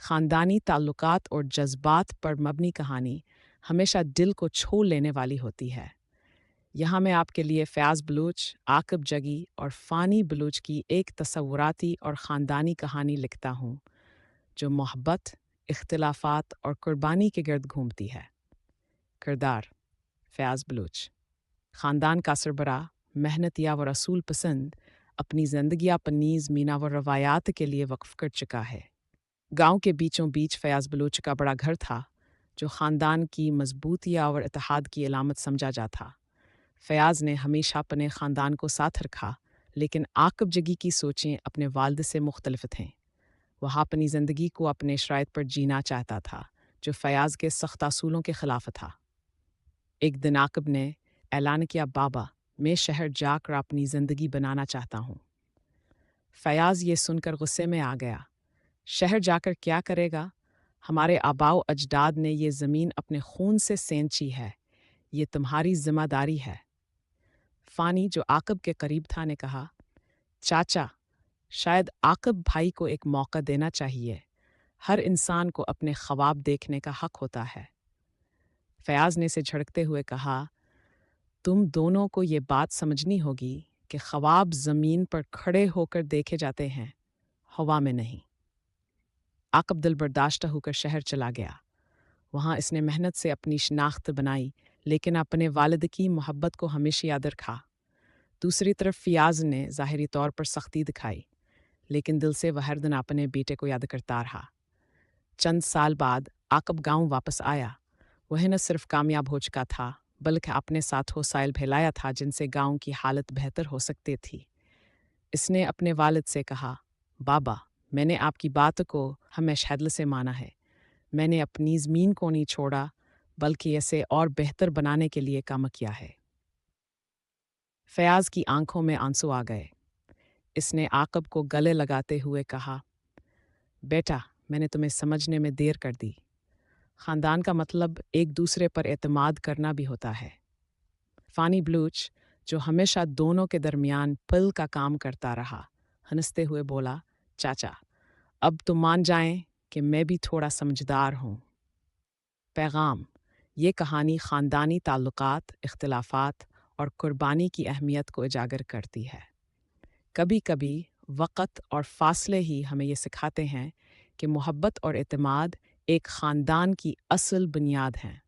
ख़ानदानी ताल्लुकात और जज़्बात पर मबनी कहानी हमेशा दिल को छू लेने वाली होती है। यहाँ मैं आपके लिए फ़याज़ बलूच, आक़िब जगी और फ़ानी बलूच की एक तसव्वुराती और ख़ानदानी कहानी लिखता हूँ, जो मोहब्बत, इख्तिलाफ़ात और कुर्बानी के गिर्द घूमती है। किरदार: फ़याज़ बलूच। ख़ानदान का सरबराह, मेहनतिया व रसूल पसंद, अपनी ज़िंदगियाँ पनीज़ मीना व रवायात के लिए वक्फ़ कर चुका है। गांव के बीचों बीच फ़याज़ बलूच का बड़ा घर था, जो ख़ानदान की मज़बूतिया और इत्तेहाद की अलामत समझा जाता। फ़याज़ ने हमेशा अपने ख़ानदान को साथ रखा, लेकिन आक़िब जगी की सोचें अपने वालिद से मुख्तलिफ़ थीं। वह अपनी ज़िंदगी को अपने शराइत पर जीना चाहता था, जो फ़याज़ के सख्त असूलों के ख़िलाफ़ था। एक दिन आक़िब ने ऐलान किया, बाबा, मैं शहर जाकर अपनी ज़िंदगी बनाना चाहता हूँ। फ़याज़ ये सुनकर गुस्से में आ गया। शहर जाकर क्या करेगा? हमारे आबाओ अजदाद ने ये ज़मीन अपने खून से सेंची है, ये तुम्हारी ज़िम्मेदारी है। फ़ानी, जो आक़िब के करीब था, ने कहा, चाचा, शायद आक़िब भाई को एक मौका देना चाहिए। हर इंसान को अपने ख्वाब देखने का हक़ होता है। फ़याज़ ने से झड़कते हुए कहा, तुम दोनों को ये बात समझनी होगी कि ख्वाब ज़मीन पर खड़े होकर देखे जाते हैं, हवा में नहीं। आक़िब दिल बर्दाश्त होकर शहर चला गया। वहाँ इसने मेहनत से अपनी शनाख्त बनाई, लेकिन अपने वालिद की मोहब्बत को हमेशा याद रखा। दूसरी तरफ फ़याज़ ने ज़ाहिरी तौर पर सख्ती दिखाई, लेकिन दिल से वह हर दिन अपने बेटे को याद करता रहा। चंद साल बाद आक़िब गांव वापस आया। वह न सिर्फ कामयाब हो चुका था, बल्कि अपने साथ वसाइल फैलाया था जिनसे गांव की हालत बेहतर हो सकती थी। इसने अपने वालिद से कहा, बाबा, मैंने आपकी बात को हमेशा दिल से माना है। मैंने अपनी ज़मीन को नहीं छोड़ा, बल्कि इसे और बेहतर बनाने के लिए काम किया है। फ़याज़ की आंखों में आंसू आ गए। इसने आक़िब को गले लगाते हुए कहा, बेटा, मैंने तुम्हें समझने में देर कर दी। ख़ानदान का मतलब एक दूसरे पर एतमाद करना भी होता है। फ़ानी बलूच, जो हमेशा दोनों के दरमियान पुल का काम करता रहा, हंसते हुए बोला, चाचा, अब तो मान जाएं कि मैं भी थोड़ा समझदार हूँ। पैगाम: ये कहानी ख़ानदानी ताल्लुकात, इख्तिलाफ़ात और कुर्बानी की अहमियत को उजागर करती है। कभी कभी वक़्त और फ़ासले ही हमें ये सिखाते हैं कि मोहब्बत और एतमाद एक ख़ानदान की असल बुनियाद हैं।